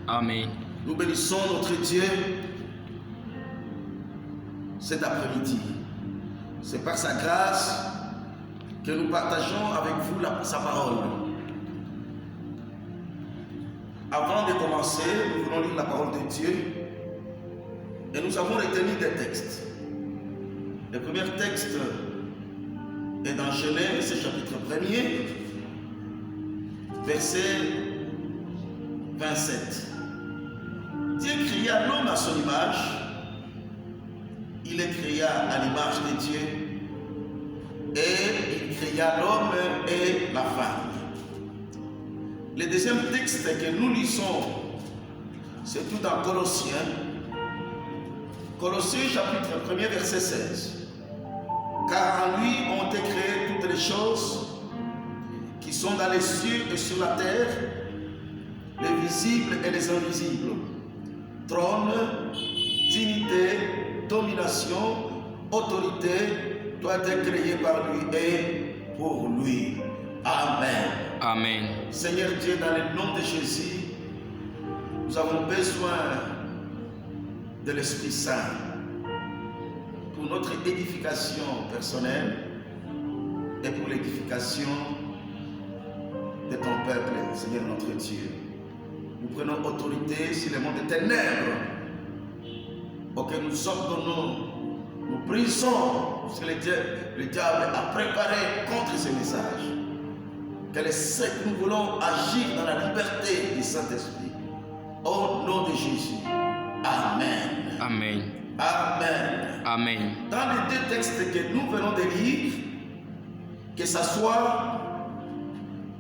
Amen. Nous bénissons notre Dieu cet après-midi. C'est par sa grâce que nous partageons avec vous sa parole. Avant de commencer, nous voulons lire la parole de Dieu et nous avons retenu des textes. Le premier texte est dans Genèse, chapitre 1er, verset 27. Dieu créa l'homme à son image. Il le créa à l'image de Dieu. Et il créa l'homme et la femme. Le deuxième texte que nous lisons, c'est tout dans Colossiens. Colossiens chapitre 1er, verset 16. Car en lui ont été créées toutes les choses qui sont dans les cieux et sur la terre, les visibles et les invisibles. Trône, dignité, domination, autorité, doit être créé par lui et pour lui. Amen. Amen. Seigneur Dieu, dans le nom de Jésus, nous avons besoin de l'Esprit Saint pour notre édification personnelle et pour l'édification de ton peuple, Seigneur notre Dieu. Nous prenons autorité sur le monde des ténèbres auquel nous ordonnons, nous brisons ce que le diable a préparé contre ce message. Quel est ce que nous voulons agir dans la liberté du Saint-Esprit. Au nom de Jésus. Amen. Amen. Amen. Amen. Dans les deux textes que nous venons de lire, que ce soit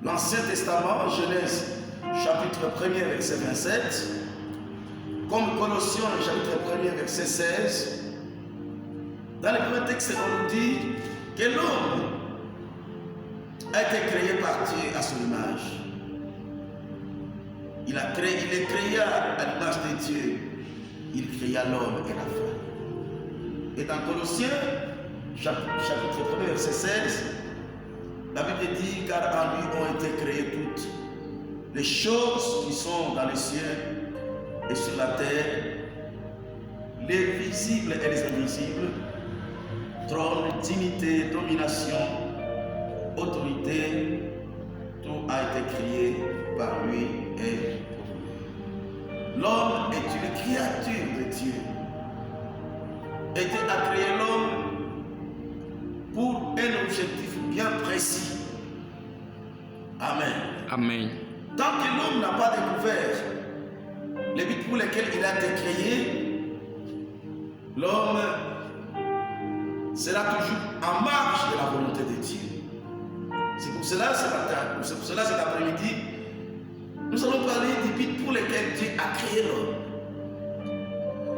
l'Ancien Testament, Genèse, chapitre 1er, verset 27, comme Colossiens, chapitre 1er, verset 16, dans le premier texte, on nous dit que l'homme a été créé par Dieu à son image. Il est créé à l'image de Dieu. Il créa l'homme et la femme. Et dans Colossiens, chapitre 1, verset 16, la Bible dit, car en lui ont été créées toutes les choses qui sont dans les cieux et sur la terre, les visibles et les invisibles, trône, dignité, domination, autorité, tout a été créé par lui et pour lui. L'homme est une créature de Dieu. Et Dieu a créé l'homme pour un objectif bien précis. Amen. Amen. Tant que l'homme n'a pas découvert le but pour lequel il a été créé, l'homme sera toujours en marge de la volonté de Dieu. C'est pour cela, cet après-midi, nous allons parler du but pour lequel Dieu a créé l'homme.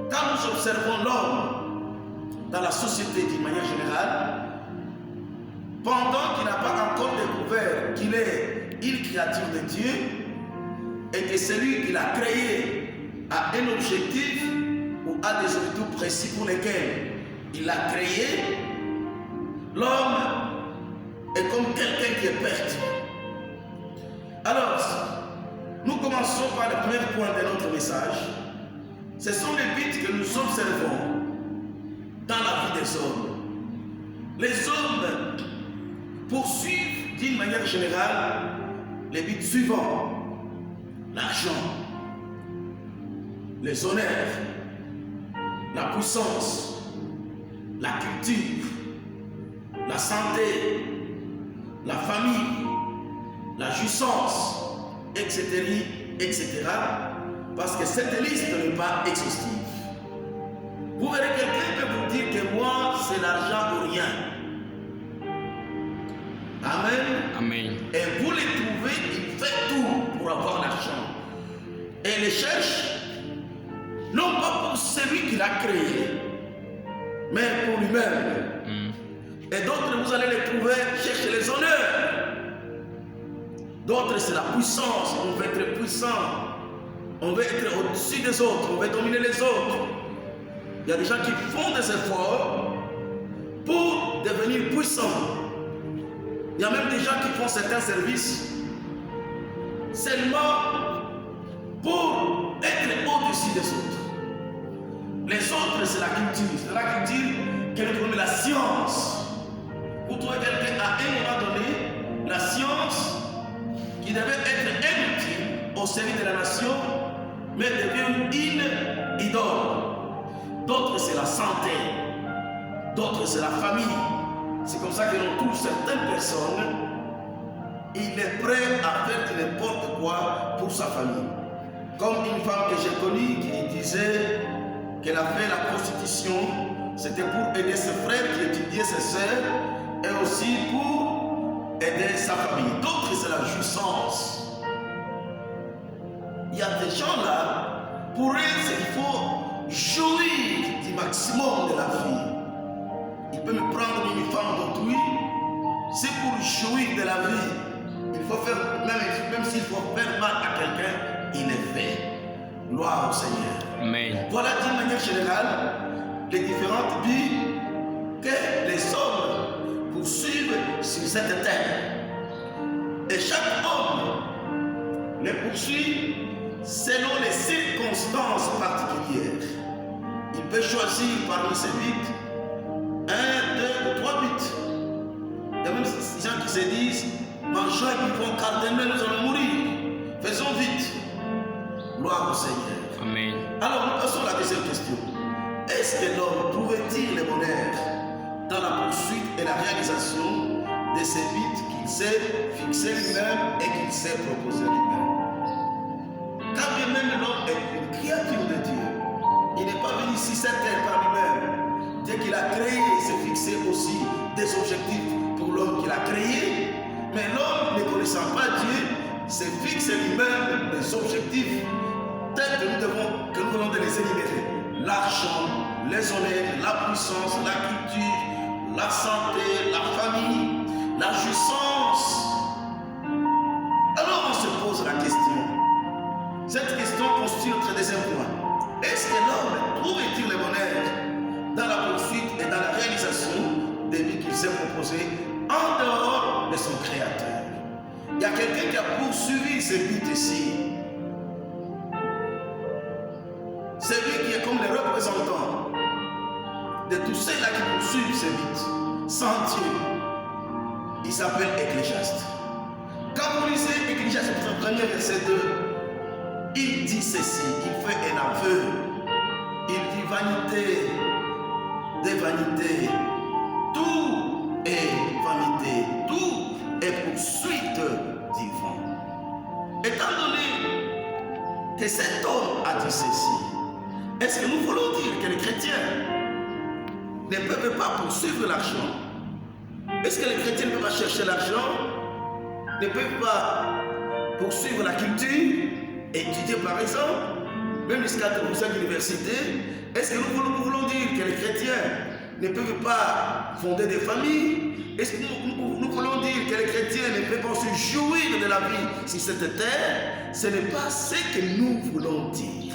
Quand nous observons l'homme dans la société d'une manière générale, pendant qu'il n'a pas encore découvert qu'il est une créature de Dieu et que celui qu'il a créé a un objectif ou a des objectifs précis pour lesquels il l'a créé, l'homme est comme quelqu'un qui est perdu. Alors, nous commençons par le premier point de notre message. Ce sont les buts que nous observons dans la vie des hommes. Les hommes poursuivent d'une manière générale les buts suivants: l'argent, les honneurs, la puissance, la culture, la santé, la famille, la jouissance, etc., etc. Parce que cette liste n'est pas exhaustive. Vous verrez quelqu'un peut vous dire que moi, c'est l'argent ou rien. Amen. Amen. Et vous les trouvez, il fait tout pour avoir l'argent. Et il les cherche, non pas pour celui qui l'a créé, mais pour lui-même. Et d'autres, vous allez les trouver chercher les honneurs. D'autres, c'est la puissance. On veut être puissant. On veut être au-dessus des autres. On veut dominer les autres. Il y a des gens qui font des efforts pour devenir puissants. Il y a même des gens qui font certains services seulement pour des autres. Les autres, c'est la culture. C'est la culture que nous trouvons la science. Vous trouvez quelqu'un à un moment donné, la science qui devait être inutile au service de la nation, mais devient une idole. D'autres, c'est la santé. D'autres, c'est la famille. C'est comme ça que l'on trouve certaines personnes, il est prêt à faire n'importe quoi pour sa famille. Comme une femme que j'ai connue qui disait qu'elle a fait la prostitution, c'était pour aider ses frères qui étudiaient, ses sœurs, et aussi pour aider sa famille. D'autres, c'est la jouissance. Il y a des gens là, pour eux, c'est qu'il faut jouir du maximum de la vie. Il peut me prendre une femme d'autrui, c'est pour jouir de la vie. Il faut faire, même s'il faut faire mal à quelqu'un, il est fait. Gloire au Seigneur. Amen. Voilà d'une manière générale les différentes vies que les hommes poursuivent sur cette terre. Et chaque homme les poursuit selon les circonstances particulières. Il peut choisir parmi ses buts 1, 2 ou 3 buts. Il y a même ces gens qui se disent, mangeons et buvons car demain nous allons mourir. Faisons vite. Gloire au Seigneur. Amen. Alors nous passons à la deuxième question. Est-ce que l'homme trouvait-il le bonheur dans la poursuite et la réalisation de ces buts qu'il s'est fixé lui-même et qu'il s'est proposé lui-même? Quand bien même l'homme est une créature de Dieu, il n'est pas venu ici cette terre par lui-même. Dès qu'il a créé, il s'est fixé aussi des objectifs pour l'homme qu'il a créé. Mais l'homme, ne connaissant pas Dieu, s'est fixé lui-même des objectifs tels que nous venons de les énumérer. L'argent, les honneurs, la puissance, la culture, la santé, la famille, la jouissance. Alors on se pose la question. Cette question constitue notre deuxième point. Est-ce que l'homme trouve-t-il le bonheur dans la poursuite et dans la réalisation des buts qu'il s'est proposé en dehors de son Créateur? Il y a quelqu'un qui a poursuivi ses buts ici. C'est lui qui est comme le représentant de tous ceux-là qui poursuivent ses buts sans Dieu. Il s'appelle Ecclésiaste. Quand vous lisez Ecclésiaste, le premier verset 2, il dit ceci, il fait un aveu. Il dit vanité des vanités. Tout est vanité. Tout est poursuite du vent. Étant donné que cet homme a dit ceci, est-ce que nous voulons dire que les chrétiens ne peuvent pas poursuivre l'argent? Est-ce que les chrétiens ne peuvent pas chercher l'argent? Ne peuvent pas poursuivre la culture? Étudier par exemple, même jusqu'à l'université? Est-ce que nous voulons dire que les chrétiens ne peuvent pas fonder des familles? Est-ce que nous voulons dire que les chrétiens ne peuvent pas se jouir de la vie sur cette terre? Ce n'est pas ce que nous voulons dire.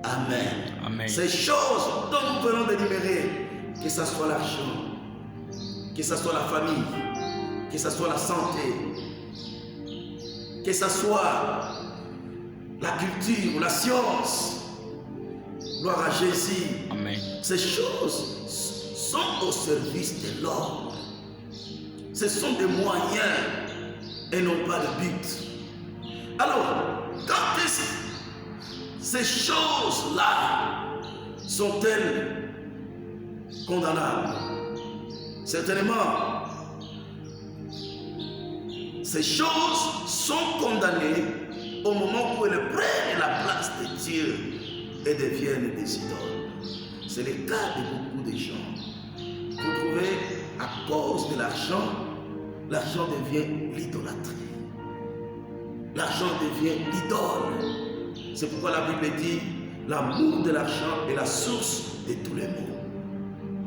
Amen. Amen. Ces choses dont nous venons d'énumérer, que ce soit l'argent, que ce soit la famille, que ce soit la santé, que ce soit la culture ou la science, gloire à Jésus. Amen. Ces choses sont au service de l'homme. Ce sont des moyens et non pas le but. Alors, quand est-ce que ces choses-là sont-elles condamnables? Certainement, ces choses sont condamnées au moment où elles prennent la place de Dieu et deviennent des idoles. C'est le cas de beaucoup de gens. Vous trouvez, à cause de l'argent devient l'idolâtrie. L'argent devient l'idole. C'est pourquoi la Bible dit, l'amour de l'argent est la source de tous les maux.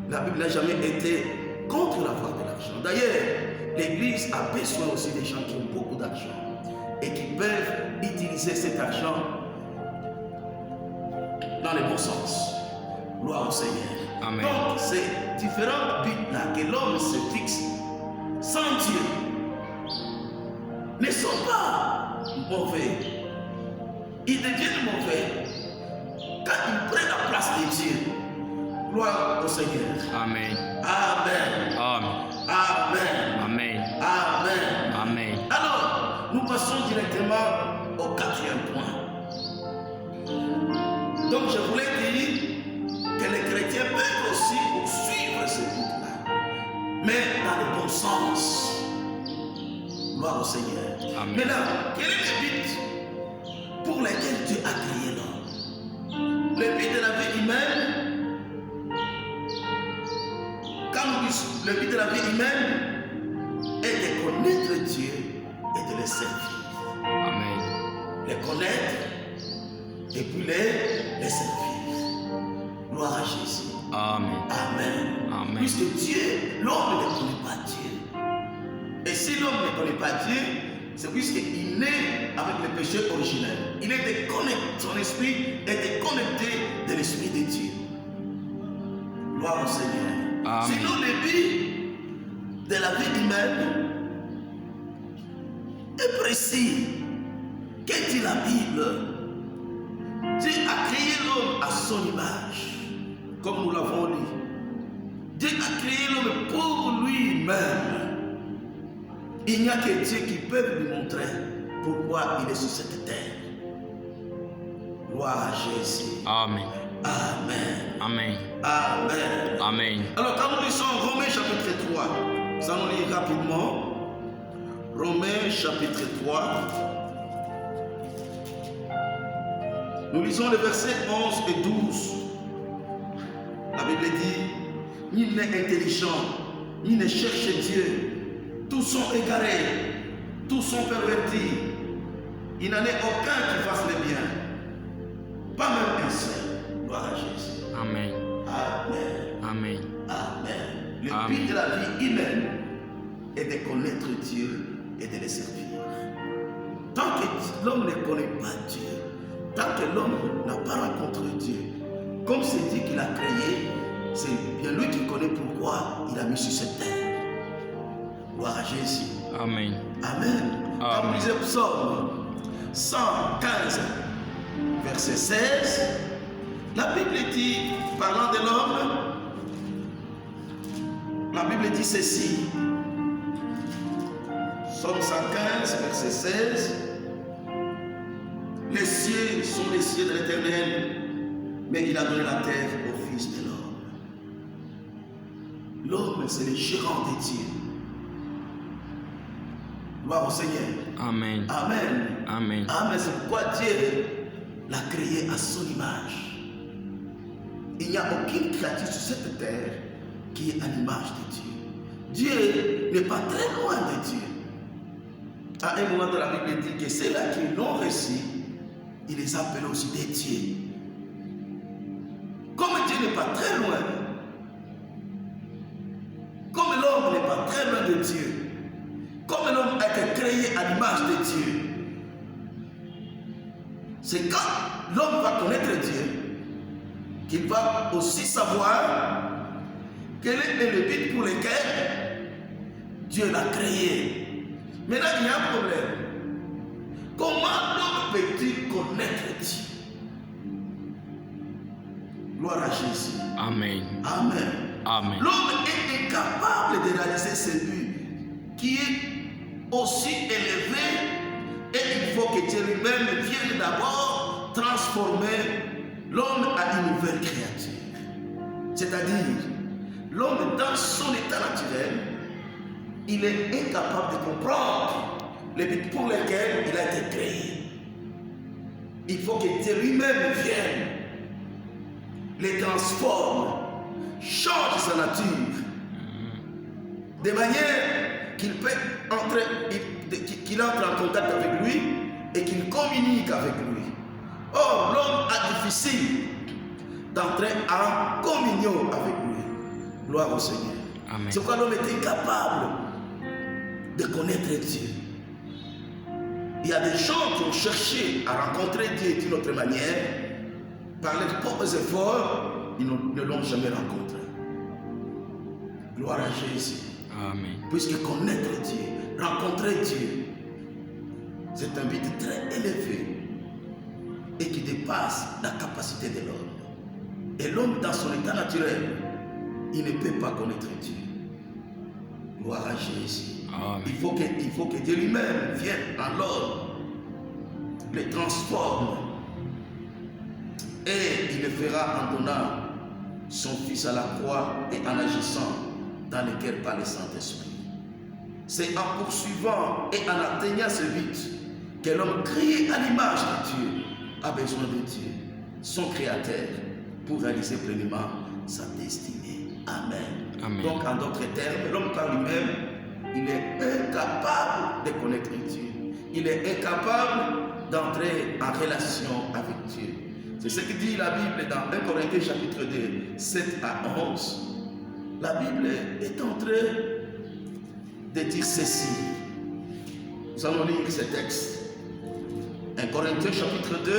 La Bible n'a jamais été contre l'avoir de l'argent. D'ailleurs, l'Église a besoin aussi des gens qui ont beaucoup d'argent et qui peuvent utiliser cet argent dans le bon sens. Gloire au Seigneur. Amen. Donc, ces différents buts-là que l'homme se fixe sans Dieu ne sont pas mauvais. Ils deviennent mauvais quand il prend la place de Dieu. Gloire au Seigneur. Amen. Amen. Amen. Amen. Amen. Amen. Amen. Alors, nous passons directement au quatrième point. Donc, je voulais dire que les chrétiens peuvent aussi poursuivre ce but-là, mais dans le bon sens. Gloire au Seigneur. Amen. Maintenant, quel est le but pour lequel Dieu a créé l'homme? Le but de la vie humaine, quand nous disons le but de la vie humaine est de connaître Dieu et de le servir. Amen. Les connaître et puis les servir. Gloire à Jésus. Amen. Amen. Amen. Puisque Dieu, l'homme ne connaît pas Dieu. Et si l'homme ne connaît pas Dieu, c'est puisqu'il naît avec le péché originel. Il est déconnecté, son esprit est déconnecté de l'esprit de Dieu. Gloire au Seigneur. Amen. Sinon, le but de la vie humaine est précis. Que dit la Bible? Dieu a créé l'homme à son image, comme nous l'avons lu. Dieu a créé l'homme pour lui-même. Il n'y a que Dieu qui peut lui montrer pourquoi il est sur cette terre. Gloire à Jésus. Amen. Amen. Amen. Amen. Amen. Alors, quand nous lisons Romains chapitre 3, nous allons lire rapidement. Romains chapitre 3. Nous lisons les versets 11 et 12. La Bible dit, nul n'est intelligent, ni ne cherche Dieu. Tous sont égarés, tous sont pervertis. Il n'en est aucun qui fasse le bien. Pas même un seul. Gloire à Jésus. Amen. Amen. Amen. Amen. Le Amen. but de la vie humaine est de connaître Dieu et de le servir. Tant que l'homme ne connaît pas Dieu, tant que l'homme n'a pas rencontré Dieu, comme c'est Dieu qui l'a créé, c'est bien lui qui connaît pourquoi il a mis sur cette terre. Gloire à Jésus. Amen. Amen. Quand vous lisez Psaume 115, verset 16, la Bible dit, parlant de l'homme, la Bible dit ceci. Psaume 115, verset 16. Les cieux sont les cieux de l'Éternel, mais il a donné la terre au Fils de l'homme. L'homme, c'est le gérant de Dieu. Gloire au Seigneur. Amen. Amen. Amen. Amen. C'est pourquoi Dieu l'a créé à son image. Il n'y a aucune créature sur cette terre qui est à l'image de Dieu. Dieu n'est pas très loin de Dieu. À un moment de la Bible, il dit que ceux-là qui l'ont reçu, il les appelle aussi des dieux. Comme Dieu n'est pas très loin, comme l'homme n'est pas très loin de Dieu, comme l'homme a été créé à l'image de Dieu, c'est quand l'homme va connaître Dieu qu'il va aussi savoir quel est le but pour lequel Dieu l'a créé. Maintenant, il y a un problème. Comment l'homme peut-il connaître Dieu? Gloire à Jésus. Amen. Amen. Amen. L'homme est incapable de réaliser ce but qui est aussi élevé, et il faut que Dieu lui-même vienne d'abord transformer l'homme à une nouvelle créature. C'est-à-dire, l'homme dans son état naturel, il est incapable de comprendre le but pour lequel il a été créé. Il faut que Dieu lui-même vienne, les transforme, change sa nature, de manière qu'il peut qu'il entre en contact avec lui et qu'il communique avec lui. Or, l'homme a difficile d'entrer en communion avec lui. Gloire au Seigneur. Amen. C'est pourquoi l'homme est incapable de connaître Dieu. Il y a des gens qui ont cherché à rencontrer Dieu d'une autre manière, par leurs propres efforts, ils ne l'ont jamais rencontré. Gloire à Jésus. Amen. Puisque connaître Dieu, rencontrer Dieu, c'est un but très élevé. et qui dépasse la capacité de l'homme. Et l'homme, dans son état naturel, il ne peut pas connaître Dieu. Gloire à Jésus. Amen. Il faut que Dieu lui-même vienne en l'homme, le transforme. Et il le fera en donnant son Fils à la croix et en agissant dans le cœur par le Saint-Esprit. C'est en poursuivant et en atteignant ce but que l'homme créé à l'image de Dieu a besoin de Dieu, son Créateur, pour réaliser pleinement sa destinée. Amen. Amen. Donc, en d'autres termes, l'homme par lui-même, il est incapable de connaître Dieu. Il est incapable d'entrer en relation avec Dieu. C'est ce que dit la Bible dans 1 Corinthiens chapitre 2, 7 à 11. La Bible est en train de dire ceci. Nous allons lire ce texte. 1 Corinthiens chapitre 2,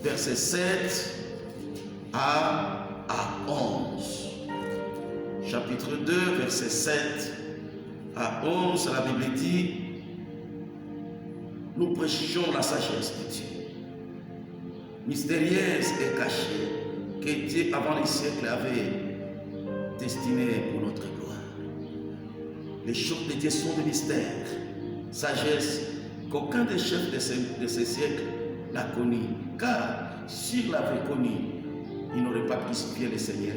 verset 7 à 11. Chapitre 2, verset 7 à 11, la Bible dit: nous prêchons la sagesse de Dieu, mystérieuse et cachée, que Dieu avant les siècles avait destinée pour notre gloire. Les choses de Dieu sont des mystères, sagesse qu'aucun des chefs de ces siècles n'a connu, car s'il l'avait connu, il n'aurait pas crucifié le Seigneur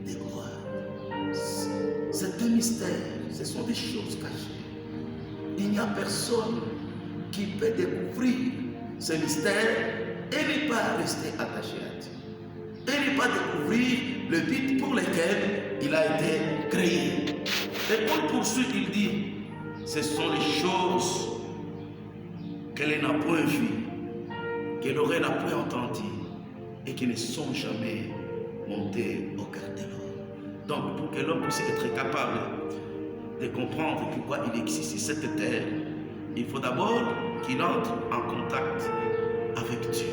de gloire. C'est un mystère, ce sont des choses cachées. Il n'y a personne qui peut découvrir ce mystère et ne pas rester attaché à Dieu. Et ne pas découvrir le but pour lequel il a été créé. Et pour poursuivre, il dit, ce sont les choses qu'elle n'a point vues, que l'oreille n'a point entendues et qui ne sont jamais montées au cœur de l'homme. Donc, pour que l'homme puisse être capable de comprendre pourquoi il existe sur cette terre, il faut d'abord qu'il entre en contact avec Dieu.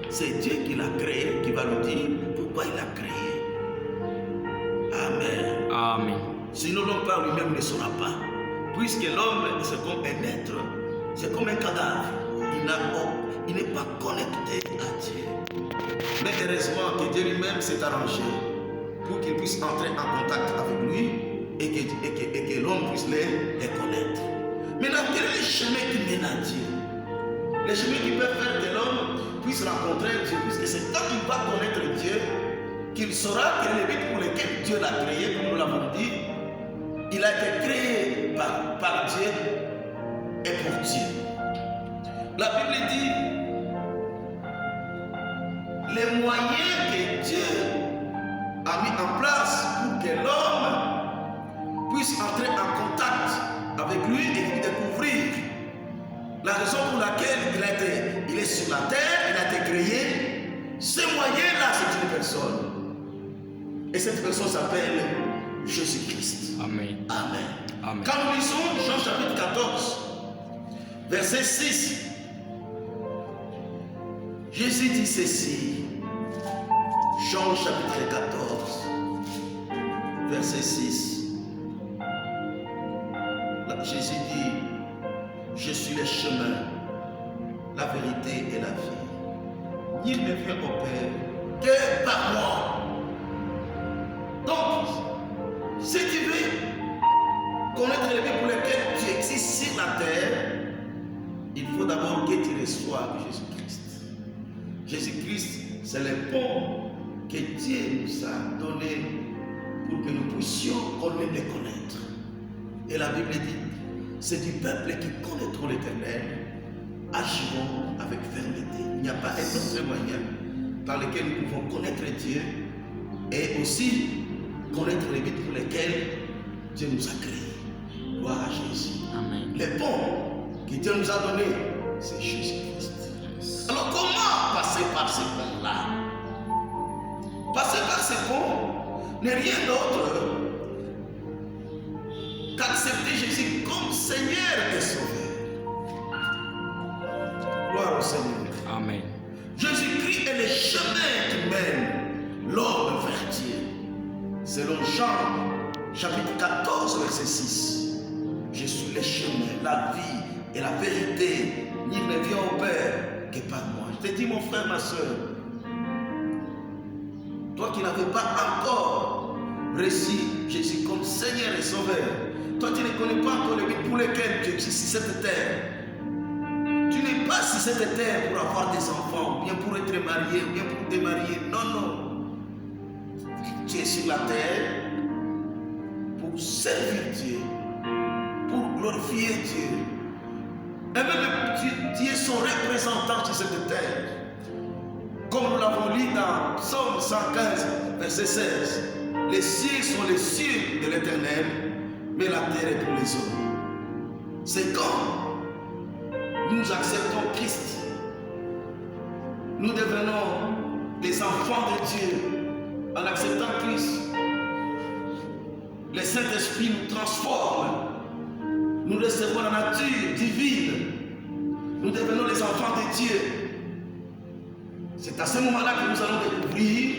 C'est Dieu qui l'a créé, qui va lui dire pourquoi il l'a créé. Amen. Amen. Sinon, l'homme par lui-même ne saura pas. Puisque l'homme, c'est comme un être, c'est comme un cadavre. Il n'est pas connecté à Dieu. Mais heureusement que Dieu lui-même s'est arrangé pour qu'il puisse entrer en contact avec lui et que l'homme puisse les connaître. Maintenant, quel est le chemin qui mène à Dieu? Le chemin qui peut faire que l'homme puisse rencontrer Dieu, puisque c'est quand il va connaître Dieu qu'il saura quel est le but pour lequel Dieu l'a créé, comme nous l'avons dit. Il a été créé par Dieu et pour Dieu. La Bible dit les moyens que Dieu a mis en place pour que l'homme puisse entrer en contact avec lui et découvrir la raison pour laquelle il est sur la terre, il a été créé. Ce moyen-là, c'est une personne. Et cette personne s'appelle Jésus-Christ. Amen. Amen. Amen. Quand nous lisons Jean chapitre 14, verset 6, Jésus dit ceci. Jean chapitre 14, verset 6. Là, Jésus dit, je suis le chemin, la vérité et la vie. Nul ne vient au Père que par moi. Donc, si tu veux connaître le but pour lequel tu existes sur la terre, il faut d'abord que tu reçoives Jésus-Christ. Jésus-Christ, c'est le pont que Dieu nous a donné pour que nous puissions quand-même le connaître. Et la Bible dit, c'est du peuple qui connaîtront l'Éternel, agiront avec fermeté. Il n'y a pas un autre moyen par lequel nous pouvons connaître Dieu et aussi connaître les buts pour lesquels Dieu nous a créés. Gloire à Jésus. Amen. Le pont que Dieu nous a donné, c'est Jésus-Christ. Alors comment passer par ce pont-là? Passer par ce pont n'est rien d'autre qu'accepter Jésus comme Seigneur et Sauveur. Gloire au Seigneur. Amen. Jésus-Christ est le chemin qui mène l'homme vers Dieu. Selon Jean, chapitre 14, verset 6. Je suis le chemin, la vie et la vérité. Nul ne vient au Père que par moi. Je te dis, mon frère, ma soeur, toi qui n'avais pas encore reçu Jésus comme Seigneur et Sauveur, toi qui ne connais pas encore le but pour lequel tu es sur cette terre, tu n'es pas sur cette terre pour avoir des enfants, ou bien pour être marié, ou bien pour te marier. Non, non. Tu es sur la terre pour servir Dieu, pour glorifier Dieu. Et même tu es son représentant sur cette terre. Comme nous l'avons lu dans Psaume 115, verset 16. Les cieux sont les cieux de l'Éternel, mais la terre est pour les hommes. C'est quand nous acceptons Christ, nous devenons les enfants de Dieu en acceptant Christ. Le Saint-Esprit nous transforme. Nous recevons la nature divine. Nous devenons les enfants de Dieu. C'est à ce moment-là que nous allons découvrir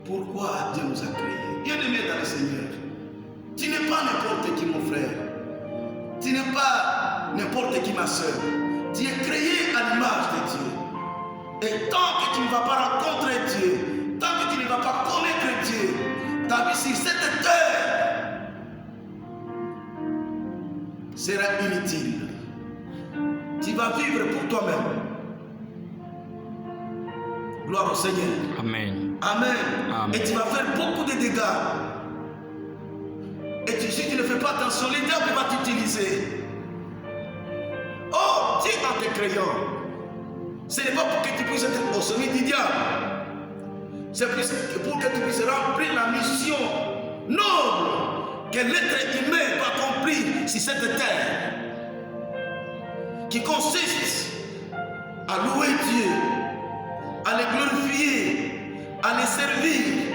pourquoi Dieu nous a créés. Bien-aimés dans le Seigneur, tu n'es pas n'importe qui, mon frère. Tu n'es pas n'importe qui, ma soeur. Tu es créé à l'image de Dieu. Et tant que tu ne vas pas rencontrer Dieu, tant que tu ne vas pas connaître Dieu, ta vie sur cette terre sera inutile. Tu vas vivre pour toi-même. Gloire au Seigneur. Amen. Amen. Amen. Et tu vas faire beaucoup de dégâts. Et si tu ne fais pas attention, le diable va t'utiliser. Oh, Dieu en te créant, ce n'est pas pour que tu puisses être au sommet du diable. C'est pour que tu puisses remplir la mission noble que l'être humain va accomplir sur cette terre, qui consiste à louer Dieu, à le glorifier, à le servir,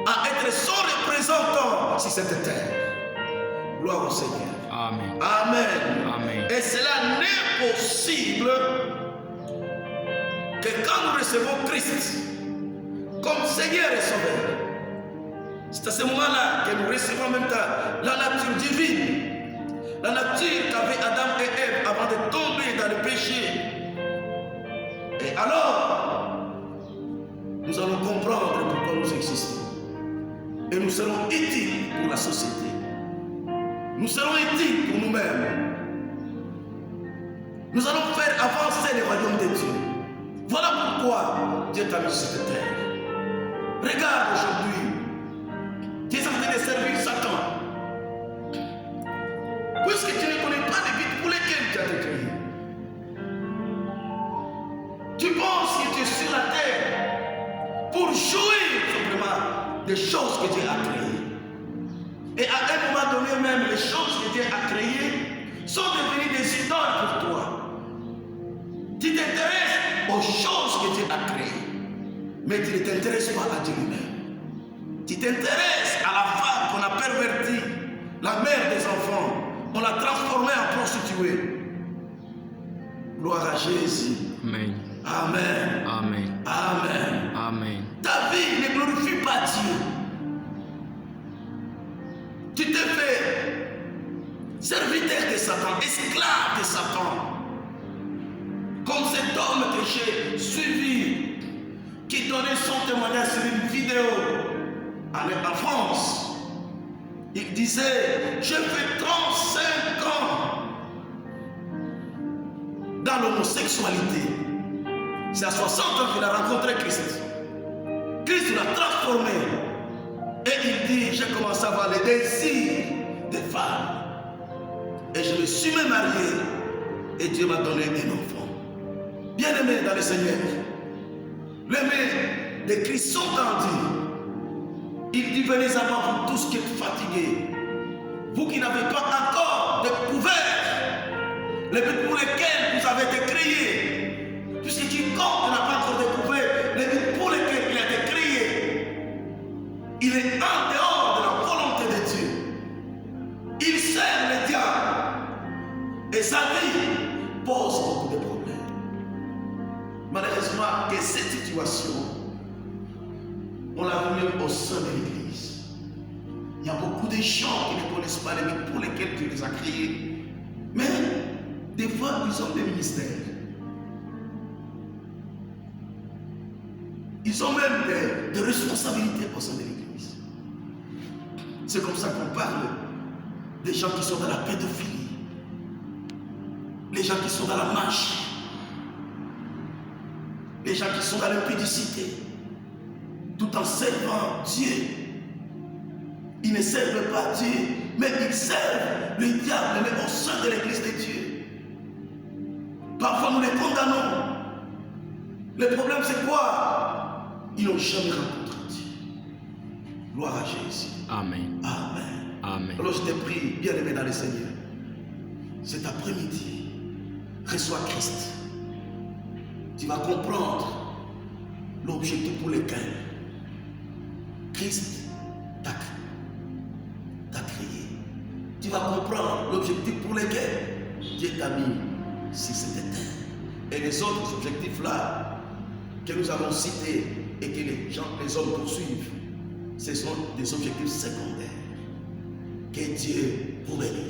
à être son représentant sur cette terre. Gloire au Seigneur. Amen. Amen. Amen. Et cela n'est possible que quand nous recevons Christ comme Seigneur et Sauveur. C'est à ce moment-là que nous recevons en même temps la nature divine, la nature qu'avaient Adam et Ève avant de tomber dans le péché. Et alors, nous allons comprendre pourquoi nous existons. Et nous serons utiles pour la société. Nous serons utiles pour nous-mêmes. Nous allons faire avancer le royaume de Dieu. Voilà pourquoi Dieu t'a mis sur cette terre. Regarde aujourd'hui, tu es en train de servir Satan. Puisque tu ne connais pas les buts pour lesquels tu as été créé. Tu penses que tu es sur la terre pour jouir simplement des choses que Dieu a créées. Et à un moment donné même, les choses que Dieu a créées sont devenues des idoles pour toi. Tu t'intéresses aux choses que Dieu a créées, mais tu ne t'intéresses pas à Dieu lui-même. Tu t'intéresses à la femme qu'on a pervertie, la mère des enfants, on l'a transformée en prostituée. Gloire à Jésus. Amen. Amen. Amen. Amen. Amen. Ta vie ne glorifie pas Dieu. Tu t'es fait serviteur de Satan, esclave de Satan. Comme cet homme que j'ai suivi, qui donnait son témoignage sur une vidéo en France. Il disait, j'ai fait 35 ans dans l'homosexualité. C'est à 60 ans qu'il a rencontré Christ. Christ l'a transformé. Et il dit, j'ai commencé à avoir les désirs des femmes. Et je me suis même marié. Et Dieu m'a donné un enfant. Bien-aimé dans le Seigneur, les mains de Christ sont tendues. Il dit, venez à moi, vous tous qui êtes fatigués. Vous qui n'avez pas encore découvert les buts pour lesquels vous avez été créés. Puisque quiconque n'a pas encore découvert les buts pour lesquels il a été créé, il est en dehors de la volonté de Dieu. Il sert le diable. Et sa vie pose beaucoup de problèmes. Malheureusement, que cette situation, on l'a vu même au sein de l'Église. Il y a beaucoup de gens qui ne connaissent pas les buts pour lesquels Dieu les a créés. Mais des fois, ils ont des ministères. Ils ont même des responsabilités au sein de l'église. C'est comme ça qu'on parle des gens qui sont dans la pédophilie, les gens qui sont dans la marche, les gens qui sont dans l'impudicité, tout en servant Dieu. Ils ne servent pas Dieu, mais ils servent le diable, mais au sein de l'église de Dieu. Parfois nous les condamnons. Le problème c'est quoi? Ils n'ont jamais rencontré Dieu. Gloire à Jésus. Amen. Amen. Amen. Alors je te prie, bien-aimé dans le Seigneur, cet après-midi, reçois Christ. Tu vas comprendre l'objectif pour lequel Christ t'a créé. Tu vas comprendre l'objectif pour lequel Dieu t'a mis sur cette terre. Et les autres objectifs-là que nous avons cités et que les hommes poursuivent, ce sont des objectifs secondaires. Que Dieu vous bénisse.